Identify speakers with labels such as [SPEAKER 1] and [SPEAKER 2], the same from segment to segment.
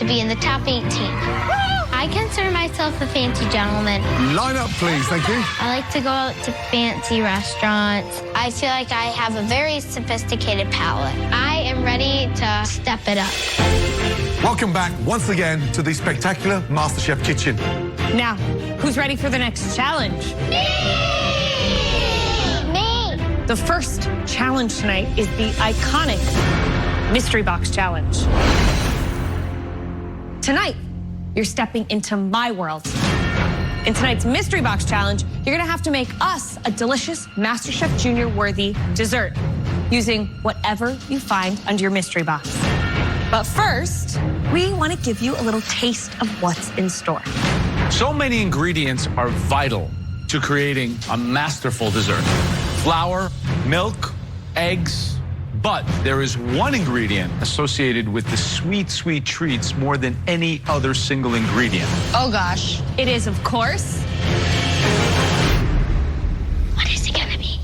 [SPEAKER 1] to be in the top 18. I consider myself a fancy gentleman.
[SPEAKER 2] Line up, please. Thank you.
[SPEAKER 1] I like to go out to fancy restaurants. I feel like I have a very sophisticated palate. I am ready to step it up.
[SPEAKER 2] Welcome back once again to the spectacular MasterChef kitchen.
[SPEAKER 3] Now, who's ready for the next challenge?
[SPEAKER 1] Me!
[SPEAKER 3] The first challenge tonight is the iconic Mystery Box Challenge. Tonight, you're stepping into my world. In tonight's Mystery Box Challenge, you're gonna have to make us a delicious MasterChef Junior worthy dessert using whatever you find under your mystery box. But first, we want to give you a little taste of what's in store.
[SPEAKER 4] So many ingredients are vital to creating a masterful dessert. Flour, milk, eggs, but there is one ingredient associated with the sweet, sweet treats more than any other single ingredient.
[SPEAKER 3] Oh gosh. It is, of course,
[SPEAKER 1] What is it gonna be?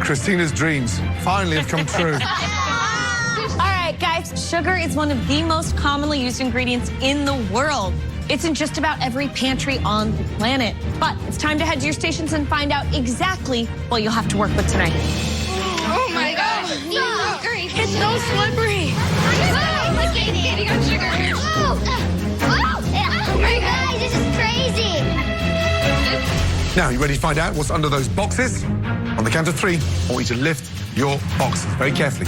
[SPEAKER 2] Christina's dreams finally have come true.
[SPEAKER 3] All right, guys, sugar is one of the most commonly used ingredients in the world. It's in just about every pantry on the planet. But it's time to head to your stations and find out exactly what you'll have to work with tonight.
[SPEAKER 5] Oh my God! No, it's so slippery. Look, Katie got sugar.
[SPEAKER 1] Oh my God, this is crazy.
[SPEAKER 2] Now, you ready to find out what's under those boxes? On the count of 3, I want you to lift your boxes very carefully.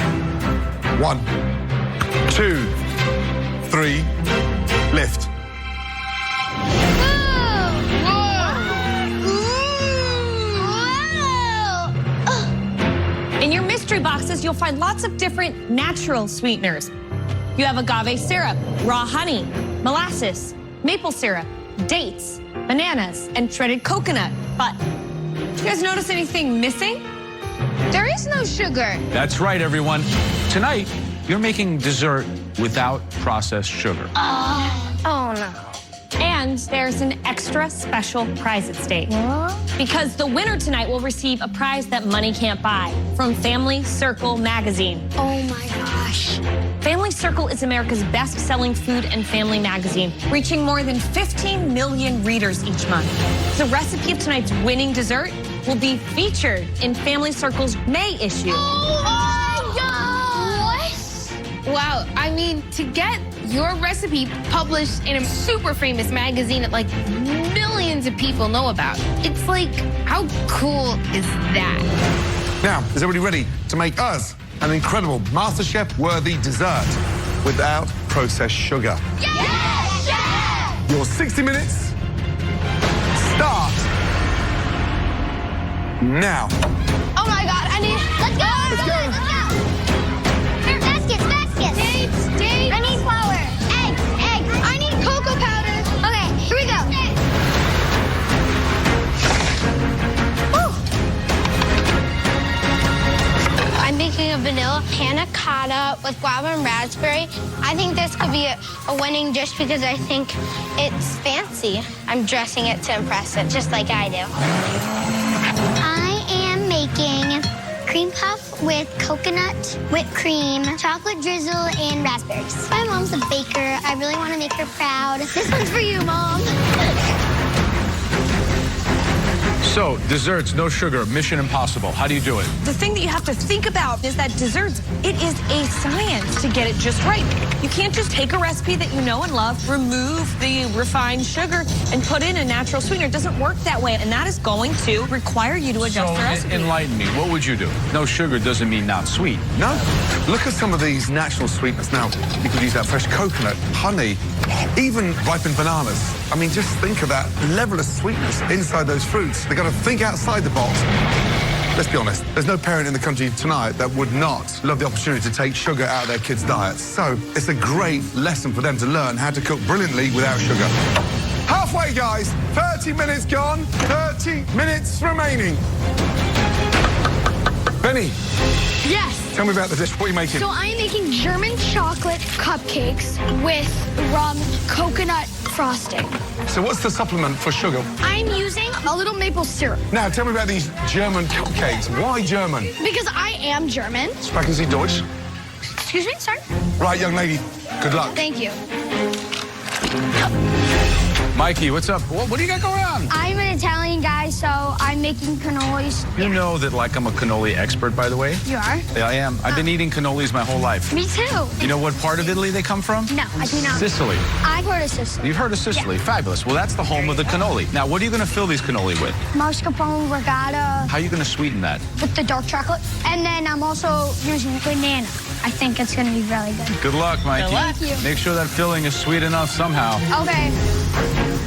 [SPEAKER 2] 1, 2, 3, lift.
[SPEAKER 3] In your mystery boxes, you'll find lots of different natural sweeteners. You have agave syrup, raw honey, molasses, maple syrup, dates, bananas, and shredded coconut. But do you guys notice anything missing?
[SPEAKER 5] There is no sugar.
[SPEAKER 4] That's right, everyone. Tonight, you're making dessert without processed sugar.
[SPEAKER 1] Oh no.
[SPEAKER 3] And there's an extra special prize at stake.
[SPEAKER 1] What?
[SPEAKER 3] Because the winner tonight will receive a prize that money can't buy from Family Circle magazine.
[SPEAKER 1] Oh my gosh.
[SPEAKER 3] Family Circle is America's best-selling food and family magazine, reaching more than 15 million readers each month. The recipe of tonight's winning dessert will be featured in Family Circle's May issue.
[SPEAKER 1] Oh my God! What?
[SPEAKER 5] Wow, I mean, to get your recipe published in a super famous magazine that like millions of people know about, it's like, how cool is that?
[SPEAKER 2] Now, is everybody ready to make us an incredible MasterChef-worthy dessert without processed sugar?
[SPEAKER 1] Yes, Chef!
[SPEAKER 2] Your 60 minutes start now.
[SPEAKER 1] Oh my God, I need. Let's go!
[SPEAKER 2] Let's go.
[SPEAKER 1] Here, baskets. Dates. I need flour. Eggs. I need cocoa powder. Okay, here we go. Woo. I'm making a vanilla panna cotta with guava and raspberry. I think this could be a winning dish because I think it's fancy. I'm dressing it to impress it, just like I do. I am making cream puff with coconut, whipped cream, chocolate drizzle, and raspberries. My mom's a baker. I really want to make her proud. This one's for you, Mom.
[SPEAKER 4] So, desserts, no sugar, mission impossible. How do you do it?
[SPEAKER 3] The thing that you have to think about is that desserts, it is a science to get it just right. You can't just take a recipe that you know and love, remove the refined sugar, and put in a natural sweetener. It doesn't work that way, and that is going to require you to adjust the recipe.
[SPEAKER 4] Enlighten me. What would you do? No sugar doesn't mean not sweet.
[SPEAKER 2] No? Look at some of these natural sweeteners. Now, you could use that fresh coconut, honey, even ripened bananas. I mean, just think of that level of sweetness inside those fruits. They've got to think outside the box. Let's be honest, there's no parent in the country tonight that would not love the opportunity to take sugar out of their kids' diets. So it's a great lesson for them to learn how to cook brilliantly without sugar. Halfway, guys. 30 minutes gone, 30 minutes remaining. Benny,
[SPEAKER 6] Yes.
[SPEAKER 2] tell me about the dish. What are you making?
[SPEAKER 6] So I'm making German chocolate cupcakes with rum coconut frosting.
[SPEAKER 2] So what's the supplement for sugar?
[SPEAKER 6] I'm using a little maple syrup
[SPEAKER 2] Now, tell me about these German cupcakes. Why German?
[SPEAKER 6] because I am German.
[SPEAKER 2] Sprechen Sie Deutsch?
[SPEAKER 6] Excuse me, sorry.
[SPEAKER 2] Right, young lady, good luck.
[SPEAKER 6] Thank you.
[SPEAKER 4] Mikey, what's up? What do you got going on?
[SPEAKER 6] I'm an Italian guy, so I'm making cannolis.
[SPEAKER 4] You know that, like, I'm a cannoli expert, by the way.
[SPEAKER 6] You are?
[SPEAKER 4] Yeah, I am. I've been eating cannolis my whole life.
[SPEAKER 6] Me too.
[SPEAKER 4] You know what part of Italy they come from?
[SPEAKER 6] No, I do not.
[SPEAKER 4] Sicily.
[SPEAKER 6] I've heard of Sicily.
[SPEAKER 4] You've heard of Sicily. Fabulous. Well, that's the home of the cannoli. Now, what are you going to fill these cannoli with?
[SPEAKER 6] Mascarpone regatta
[SPEAKER 4] How are you going to sweeten that?
[SPEAKER 6] with the dark chocolate. And then I'm also using banana. I think it's going to be really good.
[SPEAKER 4] Good luck, Mikey.
[SPEAKER 3] Good luck.
[SPEAKER 6] Thank you.
[SPEAKER 4] Make sure that filling is sweet enough somehow.
[SPEAKER 6] Okay.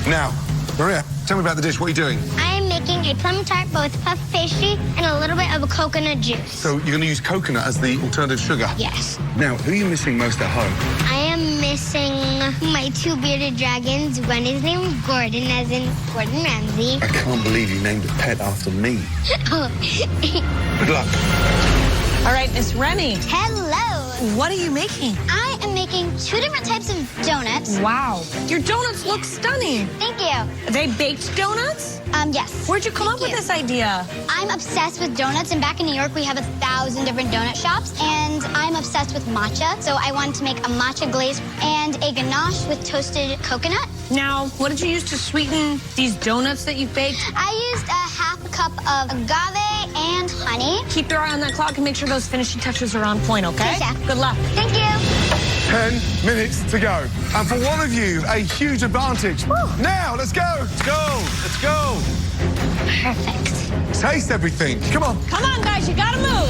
[SPEAKER 2] Now, Maria, tell me about the dish. What are you doing?
[SPEAKER 1] I am making a plum tart both puff pastry and a little bit of a coconut juice.
[SPEAKER 2] So you're going to use coconut as the alternative sugar?
[SPEAKER 1] Yes.
[SPEAKER 2] Now, who are you missing most at home?
[SPEAKER 1] I am missing my two bearded dragons. One is named Gordon, as in Gordon Ramsay.
[SPEAKER 2] I can't believe you named a pet after me. Good luck.
[SPEAKER 3] All right, Miss Remy,
[SPEAKER 1] Hello.
[SPEAKER 3] what are you making?
[SPEAKER 1] I am making two different types of donuts.
[SPEAKER 3] Wow. Your donuts look stunning.
[SPEAKER 1] Thank you.
[SPEAKER 3] Are they baked donuts?
[SPEAKER 1] Yes.
[SPEAKER 3] Where'd you come up with this idea?
[SPEAKER 1] I'm obsessed with donuts, and back in New York, we have 1,000 different donut shops, and I'm obsessed with matcha, so I wanted to make a matcha glaze and a ganache with toasted coconut.
[SPEAKER 3] Now, what did you use to sweeten these donuts that you baked?
[SPEAKER 1] I used a half a cup of agave and honey.
[SPEAKER 3] Keep your eye on that clock and make sure those finishing touches are on point, okay?
[SPEAKER 1] Yes, chef.
[SPEAKER 3] Good luck.
[SPEAKER 1] Thank you.
[SPEAKER 2] 10 minutes to go. And for one of you, a huge advantage. Now, let's go.
[SPEAKER 4] Let's go. Let's go.
[SPEAKER 1] Perfect.
[SPEAKER 2] Taste everything. Come on.
[SPEAKER 3] Come on, guys, you gotta move.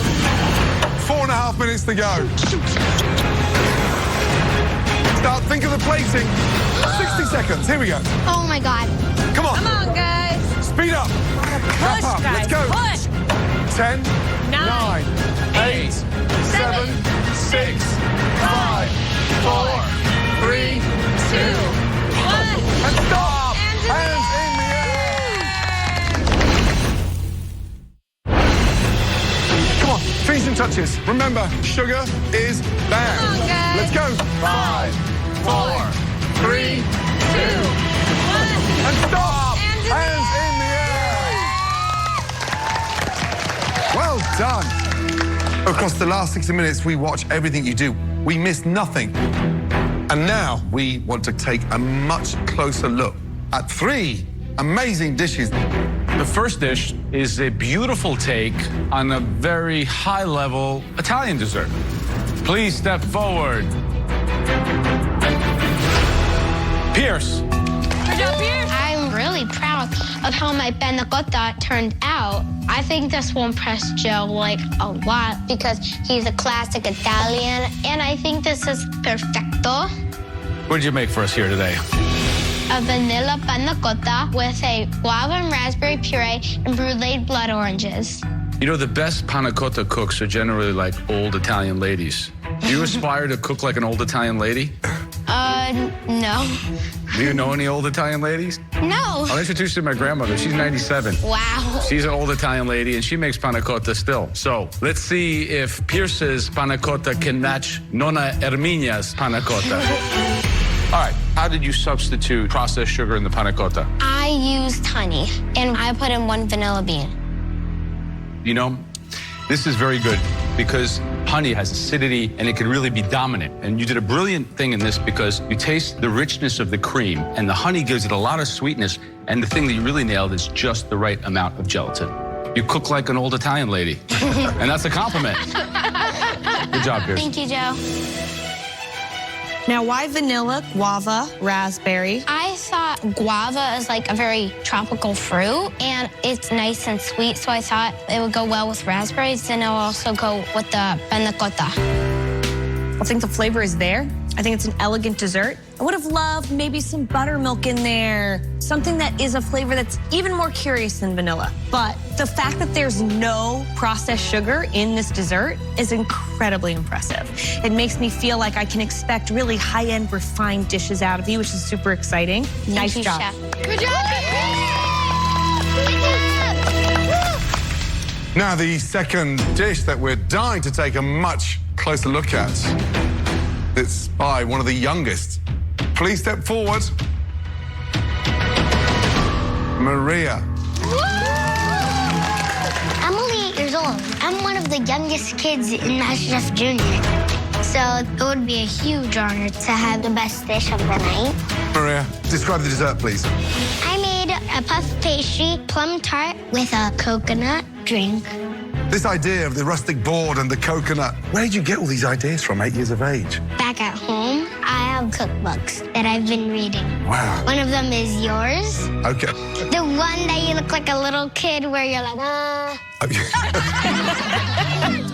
[SPEAKER 2] 4.5 minutes to go. Start, think of the plating. 60 seconds. Here we go.
[SPEAKER 1] Oh my God.
[SPEAKER 2] Come on.
[SPEAKER 3] Come on, guys.
[SPEAKER 2] Speed up.
[SPEAKER 3] Push,
[SPEAKER 2] up.
[SPEAKER 3] guys.
[SPEAKER 2] Let's go.
[SPEAKER 3] Push.
[SPEAKER 2] 10, 9, 8, 7, 6, 5, 4, 3, 2,
[SPEAKER 3] 1.
[SPEAKER 2] and stop.
[SPEAKER 3] Hands in the
[SPEAKER 2] Hands in the air. Come on, finishing touches. Remember, sugar is bad.
[SPEAKER 3] Come on, guys.
[SPEAKER 2] Let's go. 5, 4, 3, 2, 1, and stop.
[SPEAKER 3] Hands in the
[SPEAKER 2] Well done. Across the last 60 minutes, we watch everything you do. We miss nothing. And now we want to take a much closer look at 3 amazing dishes.
[SPEAKER 4] The first dish is a beautiful take on a very high-level Italian dessert. Please step forward. Pierce.
[SPEAKER 3] Good job, Pierce.
[SPEAKER 1] I'm really proud of how my panna cotta turned out. I think this will impress Joe like a lot because he's a classic Italian, and I think this is perfecto.
[SPEAKER 4] What did you make for us here today?
[SPEAKER 1] A vanilla panna cotta with a guava and raspberry puree and bruleed blood oranges.
[SPEAKER 4] You know, the best panna cotta cooks are generally like old Italian ladies. Do you aspire to cook like an old Italian lady?
[SPEAKER 1] No.
[SPEAKER 4] Do you know any old Italian ladies?
[SPEAKER 1] No.
[SPEAKER 4] I'll introduce you to my grandmother. She's 97.
[SPEAKER 1] Wow.
[SPEAKER 4] She's an old Italian lady, and she makes panna cotta still. So let's see if Pierce's panna cotta can match Nonna Erminia's panna cotta. All right, how did you substitute processed sugar in the panna cotta?
[SPEAKER 1] I used honey, and I put in 1 vanilla bean.
[SPEAKER 4] You know, this is very good because honey has acidity and it can really be dominant. And you did a brilliant thing in this because you taste the richness of the cream and the honey gives it a lot of sweetness. And the thing that you really nailed is just the right amount of gelatin. You cook like an old Italian lady. And that's a compliment. Good job, Pierce.
[SPEAKER 1] Thank you, Joe.
[SPEAKER 3] Now, why vanilla, guava, raspberry?
[SPEAKER 1] I thought guava is like a very tropical fruit, and it's nice and sweet, so I thought it would go well with raspberries, and it'll also go with the panna cotta.
[SPEAKER 3] I think the flavor is there. I think it's an elegant dessert. I would have loved maybe some buttermilk in there, some something that is a flavor that's even more curious than vanilla. But the fact that there's no processed sugar in this dessert is incredibly impressive. It makes me feel like I can expect really high-end, refined dishes out of you, which is super exciting. Nice
[SPEAKER 1] you,
[SPEAKER 3] job.
[SPEAKER 1] Chef.
[SPEAKER 6] Good job.
[SPEAKER 2] Now, the second dish that we're dying to take a much closer look at. It's by one of the youngest. Please step forward. Maria.
[SPEAKER 7] I'm only 8 years old. I'm one of the youngest kids in Masterchef Junior. So it would be a huge honor to have the best dish of the night.
[SPEAKER 2] Maria, describe the dessert, please.
[SPEAKER 7] I made a puff pastry plum tart with a coconut drink.
[SPEAKER 2] This idea of the rustic board and the coconut, where did you get all these ideas from, 8 years of age?
[SPEAKER 7] Back at home, I have cookbooks that I've been reading.
[SPEAKER 2] Wow.
[SPEAKER 7] One of them is yours.
[SPEAKER 2] Okay.
[SPEAKER 7] The one that you look like a little kid where you're like,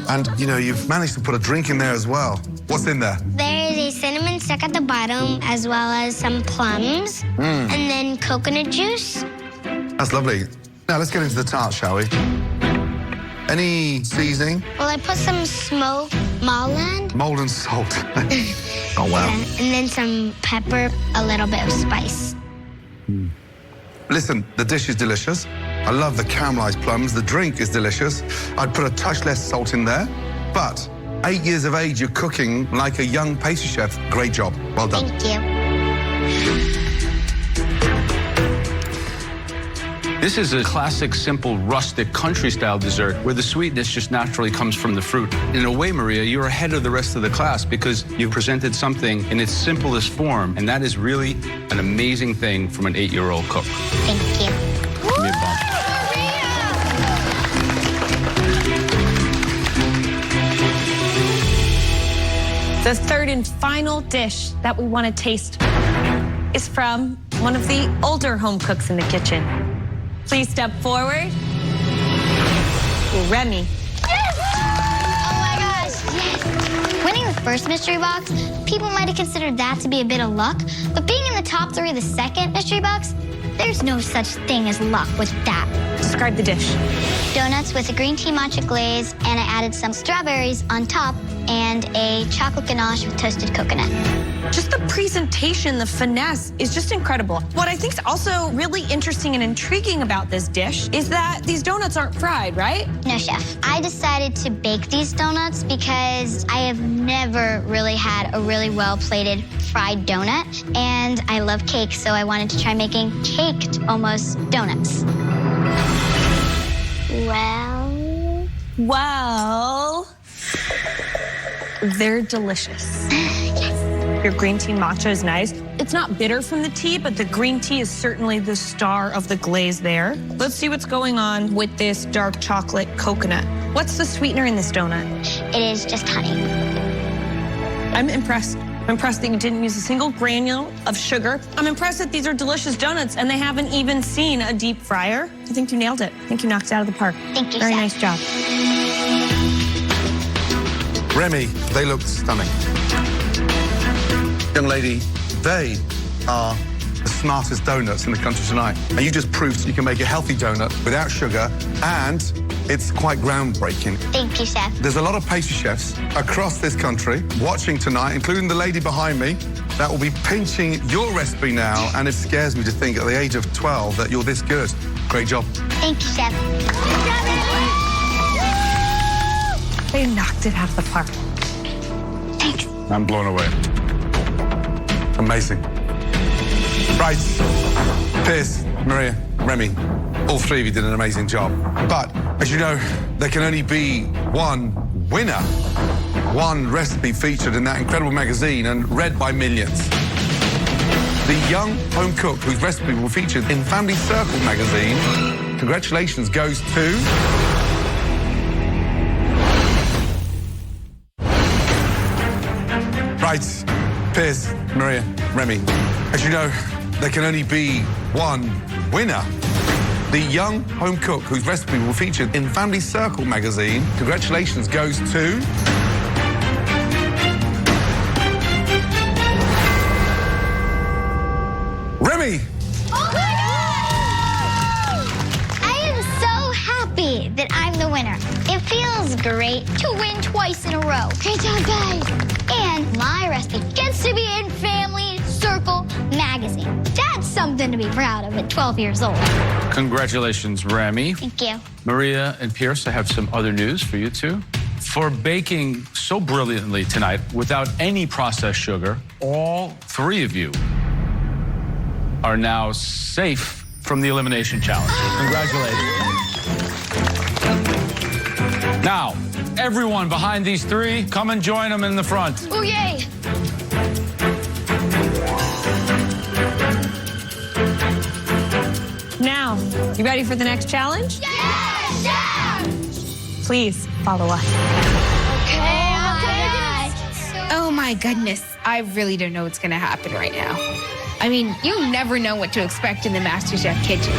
[SPEAKER 2] And, you know, you've managed to put a drink in there as well. What's in there?
[SPEAKER 7] There is a cinnamon stick at the bottom, as well as some plums, and then coconut juice.
[SPEAKER 2] That's lovely. Now, let's get into the tart, shall we? Any seasoning?
[SPEAKER 7] Well, I put some smoked Malland.
[SPEAKER 2] Mold and salt. Oh, wow.
[SPEAKER 7] And then some pepper, a little bit of spice.
[SPEAKER 2] Listen, the dish is delicious. I love the caramelized plums. The drink is delicious. I'd put a touch less salt in there. But 8 years of age, you're cooking like a young pastry chef. Great job. Well done.
[SPEAKER 7] Thank you.
[SPEAKER 4] This is a classic, simple, rustic, country-style dessert where the sweetness just naturally comes from the fruit. In a way, Maria, you're ahead of the rest of the class because you presented something in its simplest form, and that is really an amazing thing from an 8-year-old cook.
[SPEAKER 7] Thank you.
[SPEAKER 4] Give me a bump.
[SPEAKER 3] The third and final dish that we want to taste is from one of the older home cooks in the kitchen. Please step forward. Remy.
[SPEAKER 7] Yes! Oh my gosh, yes! Winning the first mystery box, people might have considered that to be a bit of luck, but being in the top 3 of the second mystery box, there's no such thing as luck with that.
[SPEAKER 3] Describe the dish.
[SPEAKER 7] Donuts with a green tea matcha glaze, and I added some strawberries on top and a chocolate ganache with toasted coconut.
[SPEAKER 3] Just the presentation, the finesse is just incredible. What I think is also really interesting and intriguing about this dish is that these donuts aren't fried, right?
[SPEAKER 7] No, chef. I decided to bake these donuts because I have never really had a really well-plated fried donut, and I love cake, so I wanted to try making caked almost donuts.
[SPEAKER 3] Well, they're delicious. Your green tea matcha is nice. It's not bitter from the tea, but the green tea is certainly the star of the glaze there. Let's see what's going on with this dark chocolate coconut. What's the sweetener in this donut?
[SPEAKER 7] It is just honey.
[SPEAKER 3] I'm impressed. I'm impressed that you didn't use a single granule of sugar. I'm impressed that these are delicious donuts and they haven't even seen a deep fryer. I think you nailed it. I think you knocked it out of the park.
[SPEAKER 7] Thank you,
[SPEAKER 3] Very
[SPEAKER 7] Chef.
[SPEAKER 3] nice job.
[SPEAKER 2] Remy, they look stunning. Young lady, they are the smartest donuts in the country tonight. And you just proved you can make a healthy donut without sugar, and it's quite groundbreaking.
[SPEAKER 7] Thank you, Chef.
[SPEAKER 2] There's a lot of pastry chefs across this country watching tonight, including the lady behind me, that will be pinching your recipe now, and it scares me to think at the age of 12 that you're this good. Great job.
[SPEAKER 7] Thank you, Chef.
[SPEAKER 3] They knocked it out of the park.
[SPEAKER 7] Thanks.
[SPEAKER 2] I'm blown away. Amazing. Right, Piers, Maria, Remy, all 3 of you did an amazing job. But, as you know, there can only be one winner, one recipe featured in that incredible magazine and read by millions. The young home cook whose recipe will be featured in Family Circle magazine, congratulations goes to... Right, Piers, Maria, Remy. As you know, there can only be one winner. The young home cook whose recipe will be featured in Family Circle magazine, congratulations goes to... Remy!
[SPEAKER 7] Oh my God! the winner. It feels great to win twice in a row. Great job, guys. And my recipe gets to be in Family Circle magazine. That's something to be proud of at 12 years old.
[SPEAKER 4] Congratulations, Remy.
[SPEAKER 7] Thank you.
[SPEAKER 4] Maria and Pierce, I have some other news for you two. For baking so brilliantly tonight without any processed sugar, all three of you are now safe from the elimination challenge. Congratulations. Now, everyone behind these three, come and join them in the front.
[SPEAKER 6] Oh, yay.
[SPEAKER 3] Now, you ready for the next challenge?
[SPEAKER 6] Yes! Yeah!
[SPEAKER 3] Please follow us.
[SPEAKER 5] Oh my goodness. I really don't know what's going to happen right now. I mean, you never know what to expect in the Masterchef kitchen.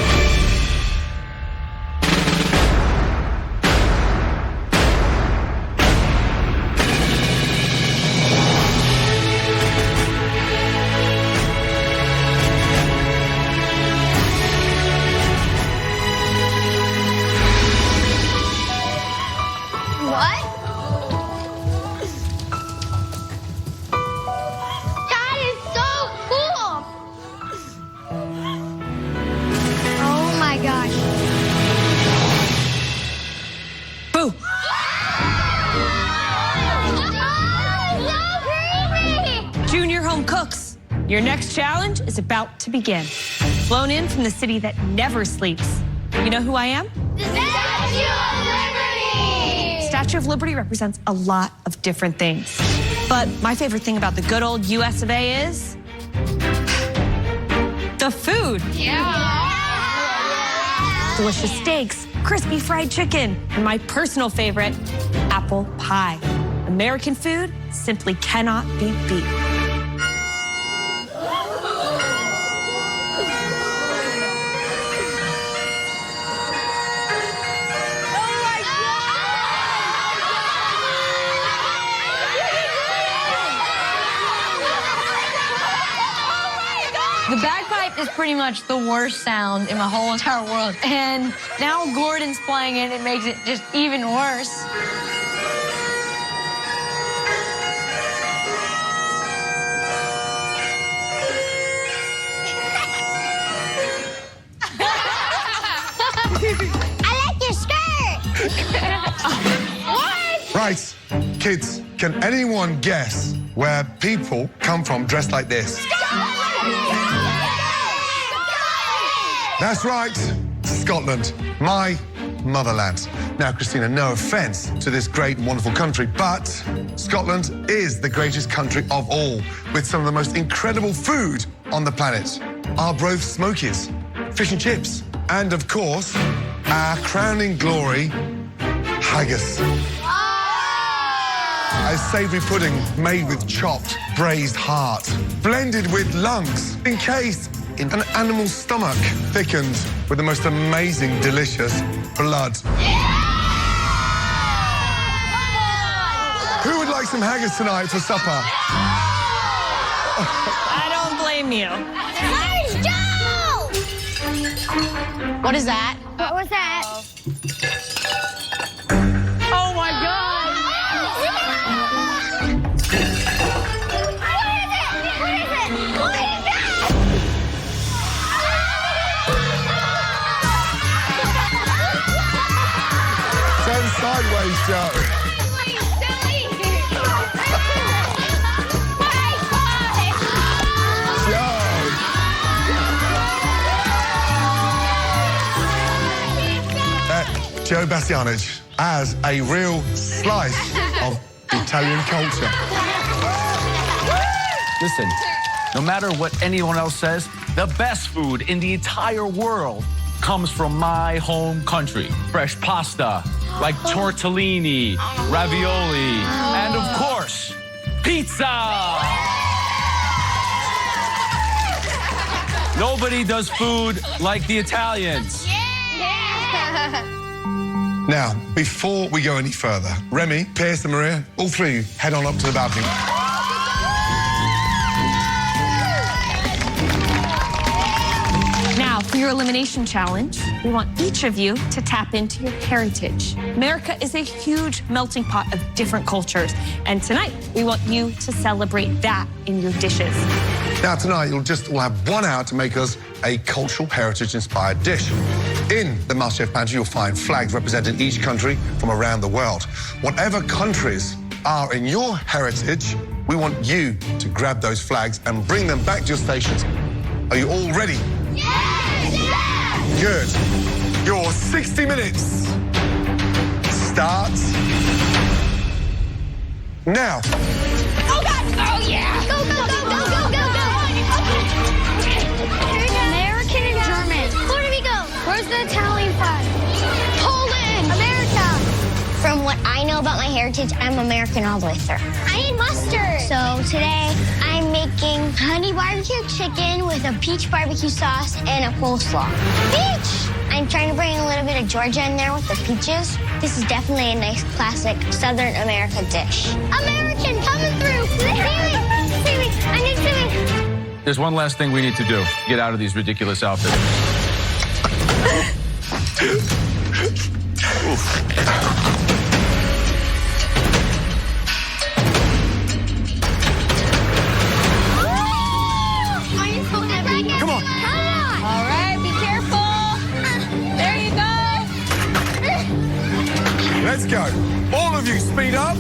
[SPEAKER 6] What? That is so cool! Oh my gosh.
[SPEAKER 3] Boo!
[SPEAKER 6] So creepy!
[SPEAKER 3] Junior home cooks, your next challenge is about to begin. Flown in from the city that never sleeps. You know who I am?
[SPEAKER 6] The Statue of Liberty!
[SPEAKER 3] Statue of Liberty represents a lot of different things. But my favorite thing about the good old US of A is the food. Delicious steaks, crispy fried chicken, and my personal favorite, apple pie. American food simply cannot be beat.
[SPEAKER 8] The bagpipe is pretty much the worst sound in my whole entire world. And now Gordon's playing it, it makes it just even worse.
[SPEAKER 7] I like your skirt.
[SPEAKER 2] Right, kids, can anyone guess where people come from dressed like this? That's right, Scotland, my motherland. Now, Christina, no offense to this great and wonderful country, but Scotland is the greatest country of all, with some of the most incredible food on the planet. Arbroath Smokies, fish and chips, and of course, our crowning glory, haggis. A savoury pudding made with chopped, braised heart, blended with lungs, encased in an animal's stomach, thickened with the most amazing, delicious blood. Who would like some haggis tonight for supper?
[SPEAKER 3] I don't blame you.
[SPEAKER 6] Let's go!
[SPEAKER 8] What is that?
[SPEAKER 6] What was that?
[SPEAKER 3] Oh my God!
[SPEAKER 2] Turn sideways, Joe. Joe Bastianich as a real slice of Italian culture.
[SPEAKER 4] Listen, no matter what anyone else says, the best food in the entire world comes from my home country. Fresh pasta, like tortellini, ravioli, and of course, pizza! Nobody does food like the Italians.
[SPEAKER 2] Now, before we go any further, Remy, Pierce and Maria, all three head on up to the balcony.
[SPEAKER 3] Now, for your elimination challenge, we want each of you to tap into your heritage. America is a huge melting pot of different cultures, and tonight we want you to celebrate that in your dishes.
[SPEAKER 2] Now, tonight, you'll just all have 1 hour to make us a cultural heritage-inspired dish. In the Masterchef pantry, you'll find flags representing each country from around the world. Whatever countries are in your heritage, we want you to grab those flags and bring them back to your stations. Are you all ready?
[SPEAKER 6] Yes!
[SPEAKER 2] Good. Your 60 minutes starts now.
[SPEAKER 6] Oh, God! Oh, yeah! Go, go, go, go, go, go, go! American and German. Where do we go? Where's the Italian flag? Poland! America!
[SPEAKER 1] From what I know about my heritage, I'm American all the way through.
[SPEAKER 6] I need mustard.
[SPEAKER 1] So today, I'm making honey barbecue chicken with a peach barbecue sauce and a coleslaw.
[SPEAKER 6] Peach!
[SPEAKER 1] I'm trying to bring a little bit of Georgia in there with the peaches. This is definitely a nice classic Southern America dish.
[SPEAKER 6] American coming through.
[SPEAKER 1] Seaweed, I need seaweed.
[SPEAKER 4] There's one last thing we need to do. Get out of these ridiculous outfits.
[SPEAKER 2] Come on.
[SPEAKER 8] All right, be careful. There you go.
[SPEAKER 2] Let's go. All of you, speed up.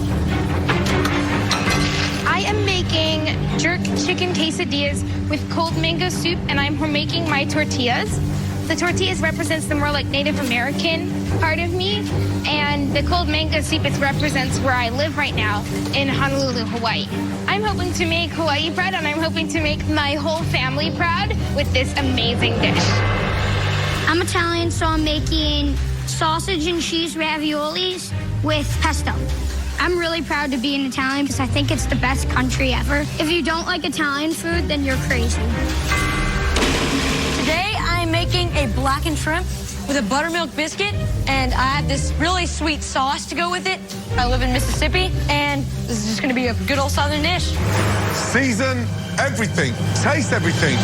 [SPEAKER 5] I am making jerk chicken quesadillas with cold mango soup, and I'm making my tortillas. The tortillas represents the more like Native American part of me, and the cold mango soup, it represents where I live right now in Honolulu, Hawaii. I'm hoping to make Hawaii proud, and I'm hoping to make my whole family proud with this amazing dish.
[SPEAKER 6] I'm Italian, so I'm making sausage and cheese raviolis with pesto. I'm really proud to be an Italian because I think it's the best country ever. If you don't like Italian food, then you're crazy.
[SPEAKER 8] Today I'm making a blackened shrimp with a buttermilk biscuit, and I have this really sweet sauce to go with it. I live in Mississippi, and this is just gonna be a good old Southern dish.
[SPEAKER 2] Season everything. Taste everything.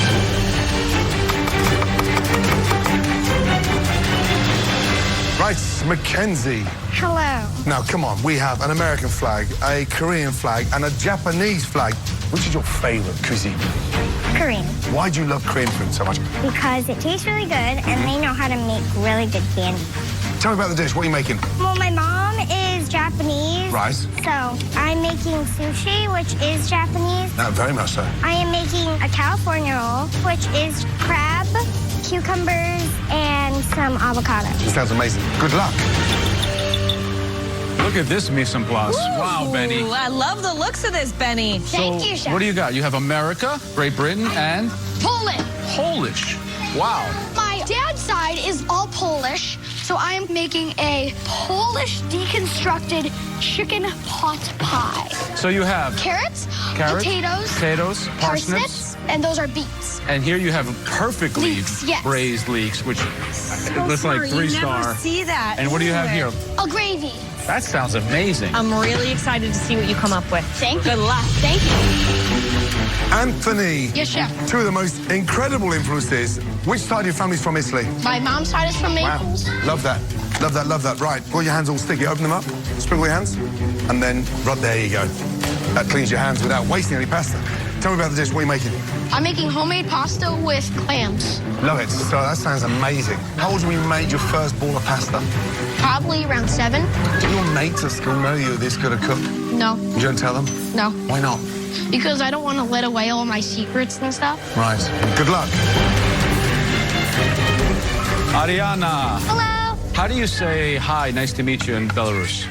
[SPEAKER 2] Right, Mackenzie.
[SPEAKER 6] Hello.
[SPEAKER 2] Now, come on. We have an American flag, a Korean flag, and a Japanese flag. Which is your favorite cuisine?
[SPEAKER 1] Korean.
[SPEAKER 2] Why do you love Korean food so much?
[SPEAKER 1] Because it tastes really good, and they know how to make really good candy.
[SPEAKER 2] Tell me about the dish. What are you making?
[SPEAKER 1] Well, my mom is Japanese.
[SPEAKER 2] Right.
[SPEAKER 1] So I'm making sushi, which is Japanese.
[SPEAKER 2] No, very much so.
[SPEAKER 1] I am making a California roll, which is crab, cucumbers, and some avocado.
[SPEAKER 2] It sounds amazing. Good luck.
[SPEAKER 4] Look at this mise en place. Wow, Benny.
[SPEAKER 3] Ooh, I love the looks of this, Benny.
[SPEAKER 6] Thank you, Chef.
[SPEAKER 4] What do you got? You have America, Great Britain, and
[SPEAKER 6] Poland.
[SPEAKER 4] Polish. Wow.
[SPEAKER 6] My dad's side is all Polish, so I am making a Polish deconstructed chicken pot pie.
[SPEAKER 4] So you have
[SPEAKER 6] Carrots,
[SPEAKER 4] potatoes, parsnips,
[SPEAKER 6] and those are beets.
[SPEAKER 4] and here you have perfectly
[SPEAKER 6] Leeks, yes.
[SPEAKER 4] braised leeks, which
[SPEAKER 3] So
[SPEAKER 4] looks like
[SPEAKER 3] smart.
[SPEAKER 4] 3-star.
[SPEAKER 3] You never see that.
[SPEAKER 4] And what do you have here?
[SPEAKER 6] A gravy.
[SPEAKER 4] That sounds amazing.
[SPEAKER 3] I'm really excited to see what you come up with.
[SPEAKER 6] Thank you.
[SPEAKER 3] Good luck.
[SPEAKER 6] Thank you.
[SPEAKER 2] Anthony.
[SPEAKER 6] Yes, Chef.
[SPEAKER 2] Two of the most incredible influences. Which side of your family's from Italy?
[SPEAKER 6] My mom's side is from
[SPEAKER 2] Wow.
[SPEAKER 6] Naples.
[SPEAKER 2] Love that. Love that, love that. Right, got your hands all sticky. Open them up, sprinkle your hands, and then, right, there you go. That cleans your hands without wasting any pasta. Tell me about the dish. What are you making?
[SPEAKER 6] I'm making homemade pasta with clams.
[SPEAKER 2] Love it. So that sounds amazing. How old were you when you made your first ball of pasta?
[SPEAKER 6] Probably around 7.
[SPEAKER 2] Did your mates at school know you were this good a cook?
[SPEAKER 6] No,
[SPEAKER 2] You don't tell them?
[SPEAKER 6] no.
[SPEAKER 2] Why not?
[SPEAKER 6] Because I don't want to let away all my secrets and stuff.
[SPEAKER 2] Right. Good luck.
[SPEAKER 4] Ariana,
[SPEAKER 1] Hello.
[SPEAKER 4] how do you say hi, nice to meet you in Belarus?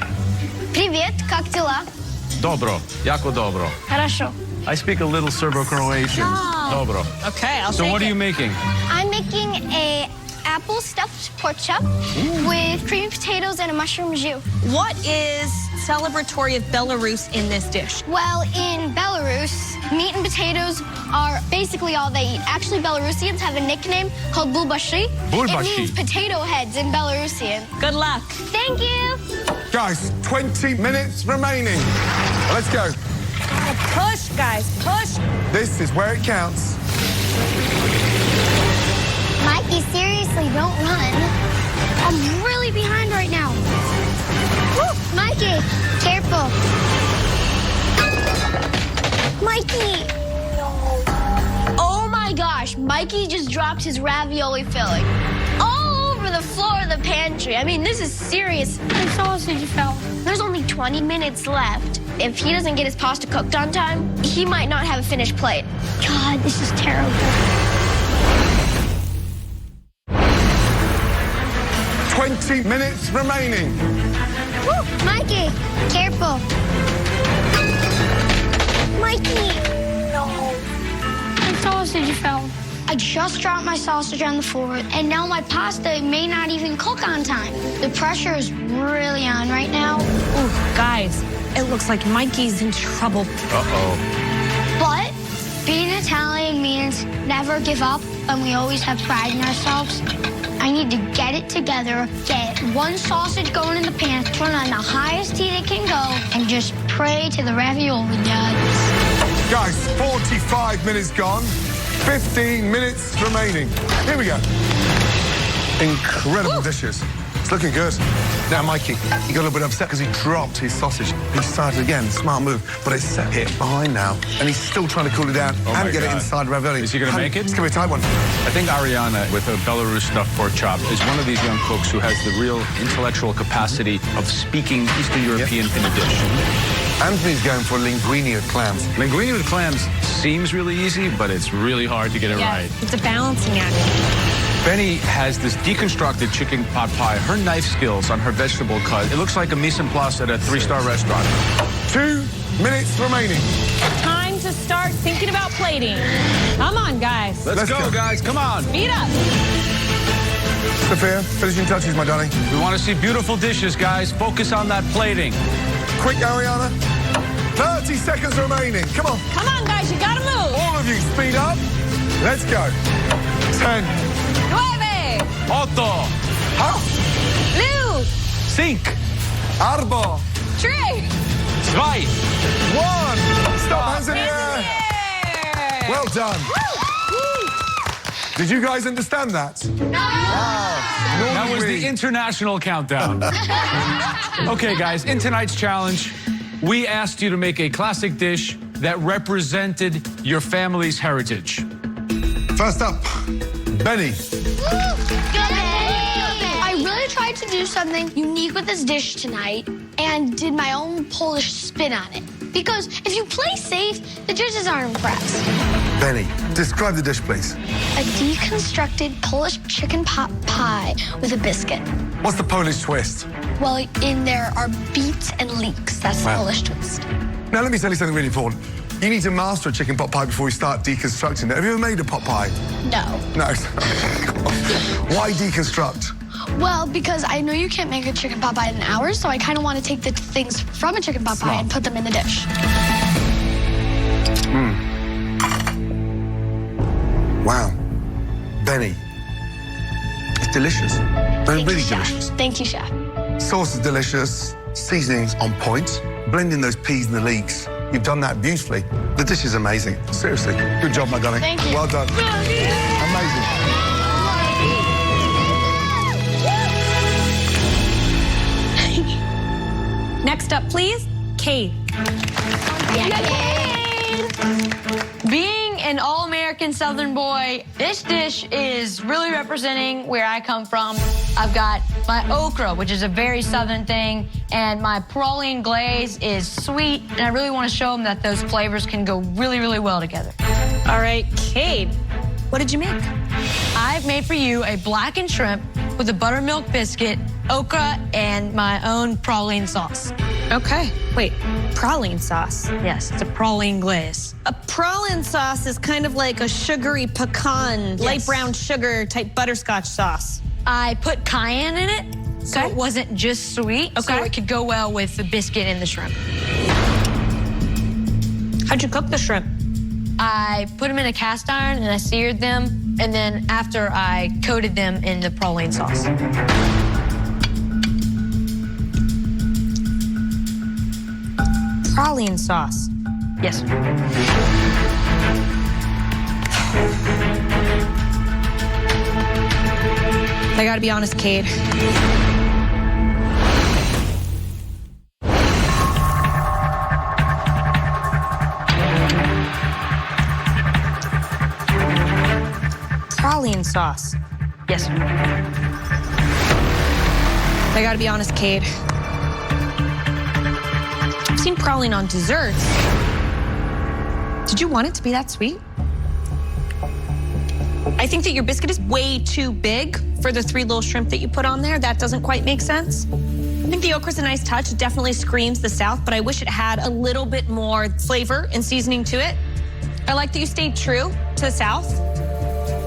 [SPEAKER 1] Привет, как дела?
[SPEAKER 4] Dobro, jako dobro.
[SPEAKER 6] Хорошо.
[SPEAKER 4] I speak a little Serbo-Croatian. Dobro.
[SPEAKER 3] Okay, I'll
[SPEAKER 4] So
[SPEAKER 3] take
[SPEAKER 4] what are
[SPEAKER 3] it.
[SPEAKER 4] you making?
[SPEAKER 1] I'm making a apple stuffed pork chop with creamy potatoes and a mushroom jus.
[SPEAKER 3] What is celebratory of Belarus in this dish?
[SPEAKER 1] Well, in Belarus, meat and potatoes are basically all they eat. Actually, Belarusians have a nickname called bulbashi.
[SPEAKER 4] Bulbashi.
[SPEAKER 1] It means potato heads in Belarusian.
[SPEAKER 3] Good luck.
[SPEAKER 1] Thank you.
[SPEAKER 2] Guys, 20 minutes remaining. Let's go.
[SPEAKER 3] Push, guys, push.
[SPEAKER 2] This is where it counts.
[SPEAKER 1] Mikey, seriously, don't run.
[SPEAKER 6] gosh, Mikey just dropped his ravioli filling all over the floor of the pantry. I mean, this is serious.
[SPEAKER 5] The sausage fell.
[SPEAKER 6] There's only 20 minutes left. If he doesn't get his pasta cooked on time, he might not have a finished plate. God, this is terrible.
[SPEAKER 2] 20 minutes remaining.
[SPEAKER 6] Woo, Mikey, careful. Mikey, no.
[SPEAKER 5] The sausage fell.
[SPEAKER 6] I just dropped my sausage on the floor, and now my pasta may not even cook on time. The pressure is really on right now.
[SPEAKER 3] Ooh, guys, it looks like Mikey's in trouble.
[SPEAKER 4] Uh-oh.
[SPEAKER 6] But being Italian means never give up, and we always have pride in ourselves. I need to get it together, get one sausage going in the pan, turn on the highest heat it can go, and just pray to the ravioli gods.
[SPEAKER 2] Guys, 45 minutes gone. 15 minutes remaining. Here we go. Incredible dishes. It's looking good. Now, Mikey, he got a little bit upset because he dropped his sausage. He started again. Smart move. But it's set here behind now. And he's still trying to cool it down and get it inside ravioli.
[SPEAKER 4] Is he going to make it?
[SPEAKER 2] It's going to be a tight one.
[SPEAKER 4] I think Ariana, with a Belarus stuffed pork chop, is one of these young cooks who has the real intellectual capacity of speaking Eastern European in a dish.
[SPEAKER 2] Anthony's going for linguine with clams.
[SPEAKER 4] Linguine with clams seems really easy, but it's really hard to get it right.
[SPEAKER 3] It's a balancing act.
[SPEAKER 4] Benny has this deconstructed chicken pot pie. Her knife skills on her vegetable cut, it looks like a mise en place at a 3-star restaurant.
[SPEAKER 2] 2 minutes remaining.
[SPEAKER 3] Time to start thinking about plating. Come on, guys.
[SPEAKER 4] Let's go, guys. Come on.
[SPEAKER 3] Speed up.
[SPEAKER 2] Sophia, finishing touches, my darling.
[SPEAKER 4] We want to see beautiful dishes, guys. Focus on that plating.
[SPEAKER 2] Quick, Ariana. 30 seconds remaining. Come on.
[SPEAKER 3] Come on, guys. You gotta move.
[SPEAKER 2] All of you, speed up. Let's go. 10.
[SPEAKER 3] 9.
[SPEAKER 4] Otto.
[SPEAKER 2] Half.
[SPEAKER 3] Blue.
[SPEAKER 4] Sink.
[SPEAKER 2] Arbo.
[SPEAKER 3] 3.
[SPEAKER 4] 2.
[SPEAKER 2] 1. Stop, hands in the air.
[SPEAKER 3] Yeah.
[SPEAKER 2] Well done. Did you guys understand that?
[SPEAKER 6] No.
[SPEAKER 4] That was the international countdown. Okay, guys, in tonight's challenge, we asked you to make a classic dish that represented your family's heritage.
[SPEAKER 2] First up, Benny.
[SPEAKER 6] I really tried to do something unique with this dish tonight and did my own Polish spin on it. Because if you play safe, the judges aren't impressed.
[SPEAKER 2] Benny, describe the dish, please.
[SPEAKER 6] A deconstructed Polish chicken pot pie with a biscuit.
[SPEAKER 2] What's the Polish twist?
[SPEAKER 6] Well, in there are beets and leeks. That's the Polish twist.
[SPEAKER 2] Now, let me tell you something really important. You need to master a chicken pot pie before you start deconstructing it. Have you ever made a pot pie?
[SPEAKER 6] No.
[SPEAKER 2] No. Why deconstruct?
[SPEAKER 6] Well, because I know you can't make a chicken pot pie in an hour, so I kind of want to take the things from a chicken pot pie and put them in the dish.
[SPEAKER 2] Wow. Benny. It's delicious. Really delicious.
[SPEAKER 6] Thank you, Chef.
[SPEAKER 2] Sauce is delicious. Seasoning's on point. Blending those peas and the leeks. You've done that beautifully. The dish is amazing. Seriously. Good job, my darling.
[SPEAKER 6] Thank you.
[SPEAKER 2] Well done. Amazing.
[SPEAKER 3] Next up, please, Kate.
[SPEAKER 8] Being an all-American Southern boy, this dish is really representing where I come from. I've got my okra, which is a very Southern thing, and my praline glaze is sweet, and I really want to show them that those flavors can go really, really well together.
[SPEAKER 3] All right, Kate, what did you make?
[SPEAKER 8] I've made for you a blackened shrimp with a buttermilk biscuit, okra, and my own praline sauce.
[SPEAKER 3] Okay. Wait, praline sauce?
[SPEAKER 8] Yes, it's a praline glaze.
[SPEAKER 3] A praline sauce is kind of like a sugary pecan, light brown sugar type butterscotch sauce.
[SPEAKER 8] I put cayenne in it, so it wasn't just sweet, so it could go well with the biscuit and the shrimp.
[SPEAKER 3] How'd you cook the shrimp?
[SPEAKER 8] I put them in a cast iron and I seared them, and then after I coated them in the praline sauce.
[SPEAKER 3] Praline sauce.
[SPEAKER 8] Yes.
[SPEAKER 3] I gotta be honest, Kate. praline sauce. Yes, sir. I gotta be honest, Cade. I've seen praline on desserts. Did you want it to be that sweet? I think that your biscuit is way too big for the 3 little shrimp that you put on there. That doesn't quite make sense. I think the okra's a nice touch. It definitely screams the South, but I wish it had a little bit more flavor and seasoning to it. I like that you stayed true to the South.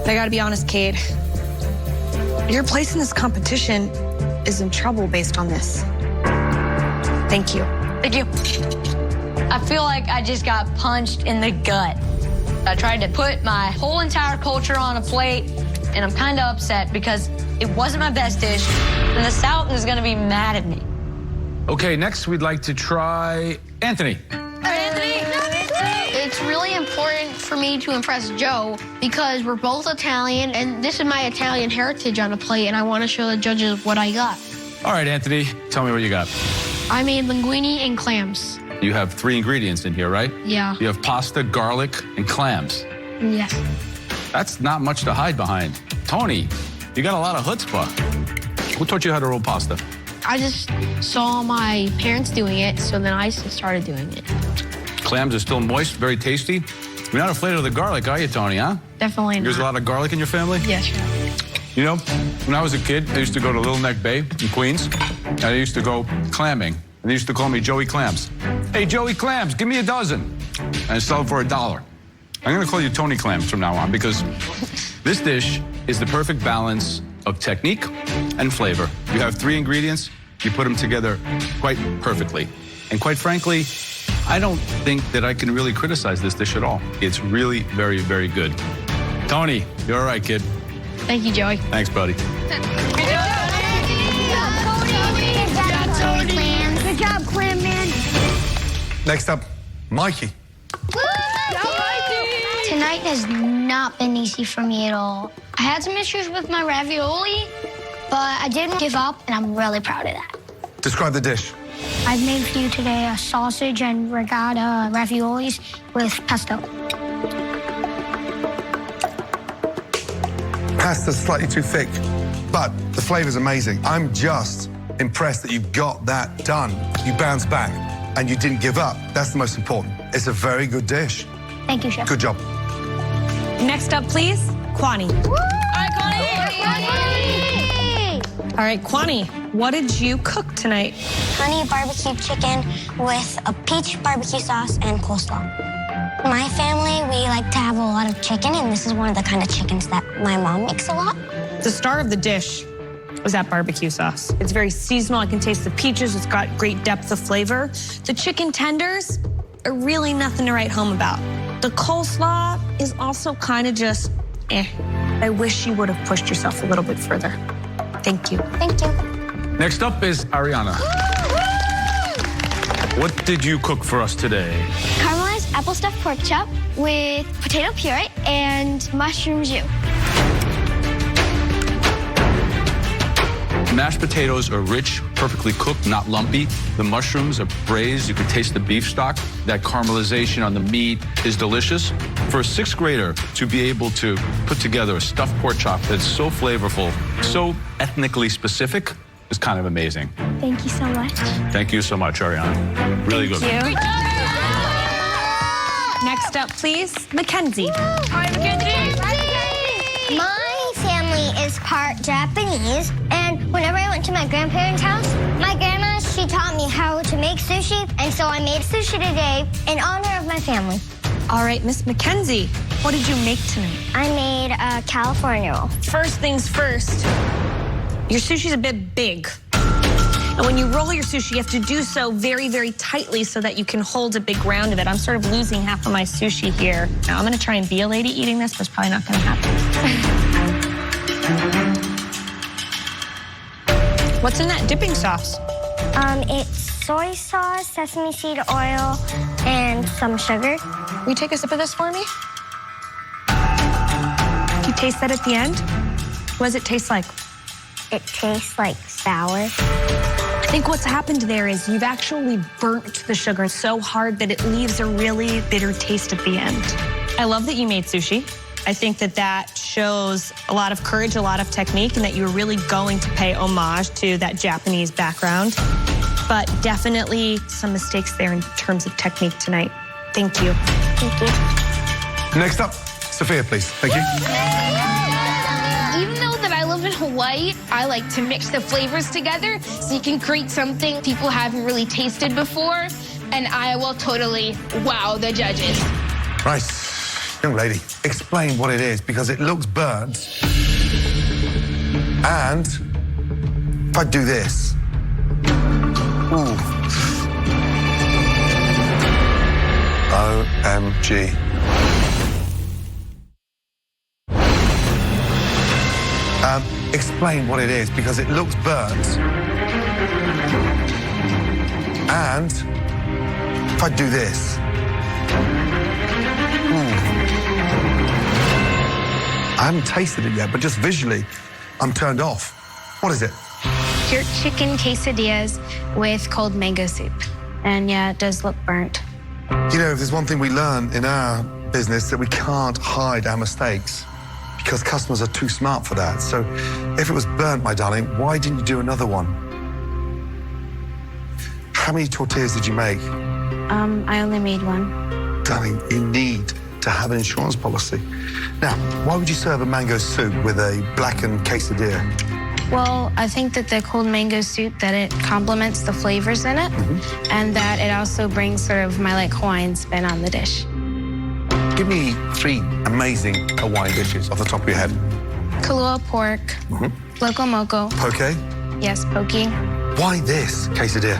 [SPEAKER 3] But I gotta be honest, Cade. Your place in this competition is in trouble based on this. Thank you.
[SPEAKER 8] Thank you. I feel like I just got punched in the gut. I tried to put my whole entire culture on a plate, and I'm kind of upset because it wasn't my best dish, and the South is gonna be mad at me.
[SPEAKER 4] Okay, next we'd like to try Anthony.
[SPEAKER 1] It's really important for me to impress Joe because we're both Italian, and this is my Italian heritage on a plate, and I want to show the judges what I got.
[SPEAKER 4] All right, Anthony, tell me what you got.
[SPEAKER 1] I made linguine and clams.
[SPEAKER 4] You have 3 ingredients in here, right?
[SPEAKER 1] Yeah.
[SPEAKER 4] You have pasta, garlic, and clams.
[SPEAKER 1] Yeah.
[SPEAKER 4] That's not much to hide behind. Tony, you got a lot of chutzpah. Who taught you how to roll pasta?
[SPEAKER 1] I just saw my parents doing it, so then I started doing it.
[SPEAKER 4] Clams are still moist, very tasty. You're not afraid of the garlic, are you, Tony, huh?
[SPEAKER 1] Definitely not.
[SPEAKER 4] There's a lot of garlic in your family?
[SPEAKER 1] Yes.
[SPEAKER 4] You know, when I was a kid, I used to go to Little Neck Bay in Queens, and I used to go clamming. And they used to call me Joey Clams. Hey, Joey Clams, give me a dozen. And I sell them for $1. I'm gonna call you Tony Clams from now on because this dish is the perfect balance of technique and flavor. You have 3 ingredients, you put them together quite perfectly. And quite frankly, I don't think that I can really criticize this dish at all. It's really very, very good. Tony, you're all right, kid.
[SPEAKER 1] Thank you, Joey.
[SPEAKER 4] Thanks, buddy.
[SPEAKER 6] Good job, Clam Man.
[SPEAKER 2] Next up, Mikey.
[SPEAKER 6] Tonight has not been easy for me at all. I had some issues with my ravioli, but I didn't give up, and I'm really proud of that.
[SPEAKER 2] Describe the dish.
[SPEAKER 6] I've made for you today a sausage and regatta raviolis with pesto.
[SPEAKER 2] Pasta's slightly too thick, but the flavor's amazing. I'm just impressed that you got that done. You bounced back and you didn't give up. That's the most important. It's a very good dish.
[SPEAKER 6] Thank you, Chef.
[SPEAKER 2] Good job.
[SPEAKER 3] Next up, please, Kwani. All right, Kwani, what did you cook tonight?
[SPEAKER 9] Honey barbecue chicken with a peach barbecue sauce and coleslaw. My family, we like to have a lot of chicken, and this is one of the kind of chickens that my mom makes a lot.
[SPEAKER 3] The star of the dish was that barbecue sauce. It's very seasonal. I can taste the peaches. It's got great depth of flavor. The chicken tenders are really nothing to write home about. The coleslaw is also kind of just eh. I wish you would have pushed yourself a little bit further. Thank you.
[SPEAKER 9] Thank you.
[SPEAKER 4] Next up is Ariana. What did you cook for us today?
[SPEAKER 6] Caramelized apple stuffed pork chop with potato puree and mushroom jus.
[SPEAKER 4] Mashed potatoes are rich, perfectly cooked, not lumpy. The mushrooms are braised. You can taste the beef stock. That caramelization on the meat is delicious. For a 6th grader to be able to put together a stuffed pork chop that's so flavorful, so ethnically specific, is kind of amazing.
[SPEAKER 6] Thank you so much.
[SPEAKER 4] Thank you so much, Ariana. Really good.
[SPEAKER 3] Thank you. Next up, please, Mackenzie.
[SPEAKER 5] Hi, Mackenzie.
[SPEAKER 9] My family is part Japanese, and whenever I went to my grandparents' house, my grandma, she taught me how to make sushi, and so I made sushi today in honor of my family.
[SPEAKER 3] All right, Miss Mackenzie, what did you make tonight?
[SPEAKER 9] I made a California roll.
[SPEAKER 3] First things first, your sushi's a bit big. And when you roll your sushi, you have to do so very, very tightly so that you can hold a big round of it. I'm sort of losing half of my sushi here. Now, I'm gonna try and be a lady eating this, but it's probably not gonna happen. What's in that dipping sauce?
[SPEAKER 9] It's soy sauce, sesame seed oil, and some sugar.
[SPEAKER 3] Will you take a sip of this for me? Do you taste that at the end? What does it taste like?
[SPEAKER 9] It tastes like sour.
[SPEAKER 3] I think what's happened there is you've actually burnt the sugar so hard that it leaves a really bitter taste at the end. I love that you made sushi. I think that shows a lot of courage, a lot of technique, and that you're really going to pay homage to that Japanese background. But definitely some mistakes there in terms of technique tonight. Thank you.
[SPEAKER 1] Thank you.
[SPEAKER 2] Next up, Sophia, please. Thank you.
[SPEAKER 5] Even though that I live in Hawaii, I like to mix the flavors together so you can create something people haven't really tasted before, and I will totally wow the judges.
[SPEAKER 2] Right. Young lady, explain what it is, because it looks burnt. And if I do this. Ooh. OMG. Explain what it is, because it looks burnt. And if I do this. I haven't tasted it yet, but just visually, I'm turned off. What is it?
[SPEAKER 1] Jerk chicken quesadillas with cold mango soup. And yeah, it does look burnt.
[SPEAKER 2] You know, if there's one thing we learn in our business, that we can't hide our mistakes, because customers are too smart for that. So if it was burnt, my darling, why didn't you do another one? How many tortillas did you make?
[SPEAKER 1] I only made one.
[SPEAKER 2] Darling, you need to have an insurance policy. Now, why would you serve a mango soup with a blackened quesadilla?
[SPEAKER 1] Well, I think that the cold mango soup, that it complements the flavors in it, and that it also brings sort of my Hawaiian spin on the dish.
[SPEAKER 2] Give me 3 amazing Hawaiian dishes off the top of your head.
[SPEAKER 1] Kalua pork, loco moco.
[SPEAKER 2] Poke?
[SPEAKER 1] Yes, poke.
[SPEAKER 2] Why this quesadilla?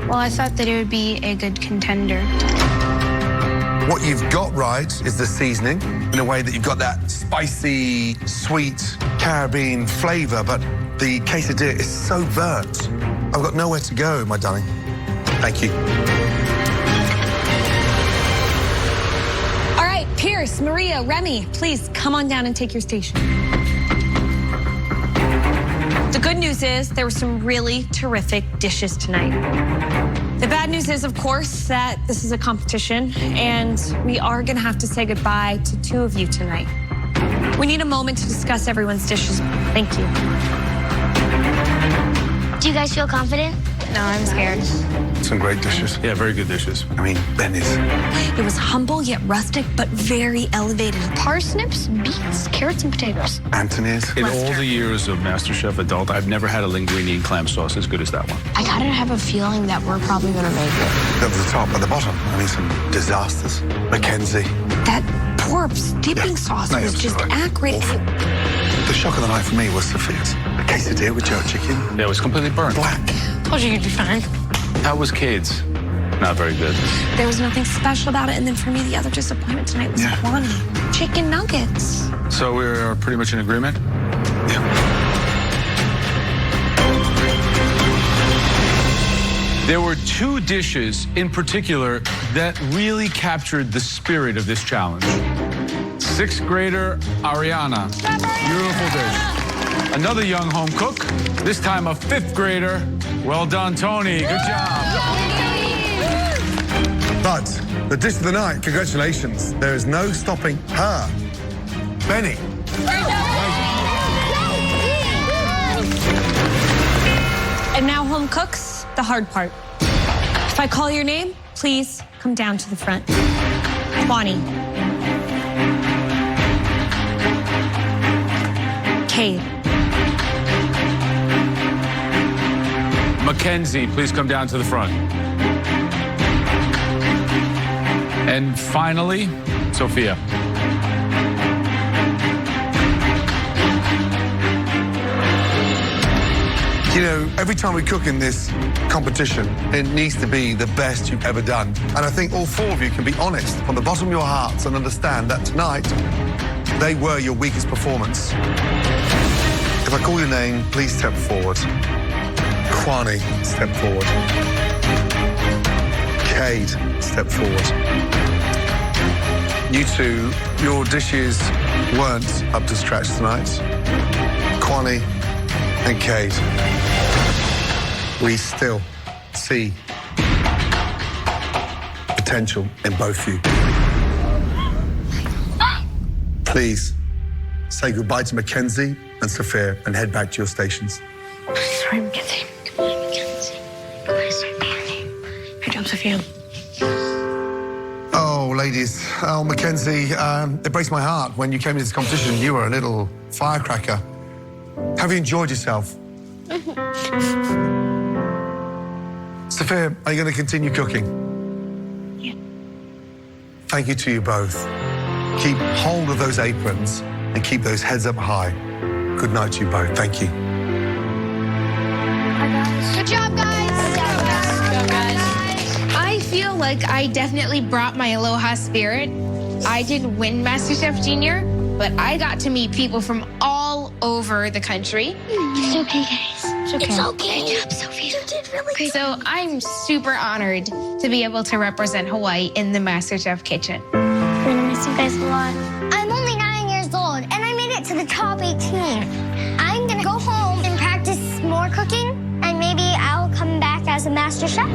[SPEAKER 1] Well, I thought that it would be a good contender.
[SPEAKER 2] What you've got right is the seasoning, in a way that you've got that spicy, sweet Caribbean flavor, but the quesadilla is so burnt. I've got nowhere to go, my darling. Thank you.
[SPEAKER 3] All right, Pierce, Maria, Remy, please come on down and take your station. The good news is there were some really terrific dishes tonight. The bad news is, of course, that this is a competition, and we are going to have to say goodbye to 2 of you tonight. We need a moment to discuss everyone's dishes. Thank you.
[SPEAKER 9] Do you guys feel confident?
[SPEAKER 1] No, I'm scared.
[SPEAKER 2] Some great dishes.
[SPEAKER 4] Yeah, very good dishes.
[SPEAKER 2] I mean, Benny's.
[SPEAKER 3] It was humble yet rustic, but very elevated.
[SPEAKER 1] Parsnips, beets, carrots, and potatoes.
[SPEAKER 2] Anthony's.
[SPEAKER 4] In all the years of MasterChef Adult, I've never had a linguine and clam sauce as good as that one.
[SPEAKER 1] I kind of have a feeling that we're probably going to make it.
[SPEAKER 2] At the top, at the bottom. I mean, some disasters. Mackenzie.
[SPEAKER 3] That Torp's dipping sauce
[SPEAKER 2] No,
[SPEAKER 3] was
[SPEAKER 2] it was
[SPEAKER 3] just
[SPEAKER 2] right.
[SPEAKER 3] accurate.
[SPEAKER 2] Awful. The shock of the night for me was Sophia's. A quesadilla with jerk chicken.
[SPEAKER 4] Yeah, it was completely burnt.
[SPEAKER 2] Black.
[SPEAKER 1] Told you you'd be fine.
[SPEAKER 4] How was Cade's? Not very good.
[SPEAKER 3] There was nothing special about it. And then for me, the other disappointment tonight was
[SPEAKER 2] Yeah.
[SPEAKER 3] quantity. Chicken nuggets.
[SPEAKER 4] So we're pretty much in agreement?
[SPEAKER 2] Yeah.
[SPEAKER 4] There were 2 dishes in particular that really captured the spirit of this challenge. 6th grader Ariana, beautiful dish. Another young home cook, this time a 5th grader. Well done, Tony, good job.
[SPEAKER 2] But the dish of the night, congratulations. There is no stopping her. Benny.
[SPEAKER 3] And now, home cooks, the hard part. If I call your name, please come down to the front. Bonnie. Cade.
[SPEAKER 4] Mackenzie, please come down to the front. And finally, Sophia.
[SPEAKER 2] You know, every time we cook in this competition, it needs to be the best you've ever done. And I think all 4 of you can be honest from the bottom of your hearts and understand that tonight, they were your weakest performance. If I call your name, please step forward. Kwani, step forward. Cade, step forward. You 2, your dishes weren't up to scratch tonight. Kwani and Cade, we still see potential in both of you. Please say goodbye to Mackenzie and Sophia and head back to your stations.
[SPEAKER 3] Sorry, Mackenzie.
[SPEAKER 7] Goodbye, Mackenzie. Goodbye, Sophia.
[SPEAKER 3] Good job, Sophia.
[SPEAKER 2] Oh, ladies. Oh, Mackenzie, it breaks my heart. When you came into this competition, you were a little firecracker. Have you enjoyed yourself? Sophia, are you going to continue cooking?
[SPEAKER 3] Yeah.
[SPEAKER 2] Thank you to you both. Keep hold of those aprons and keep those heads up high. Good night to you both. Thank you.
[SPEAKER 1] Good job, guys. I feel like I definitely brought my Aloha spirit. I didn't win MasterChef Junior, but I got to meet people from all over the country.
[SPEAKER 7] It's okay, guys. It's okay. It's okay. Good job, Sophia. You did really good.
[SPEAKER 1] So I'm super honored to be able to represent Hawaii in the MasterChef kitchen.
[SPEAKER 7] I'm gonna miss you guys a lot.
[SPEAKER 9] I'm only 9 years old, and I made it to the top 18. I'm gonna go home and practice more cooking, and maybe I'll come back as a master chef.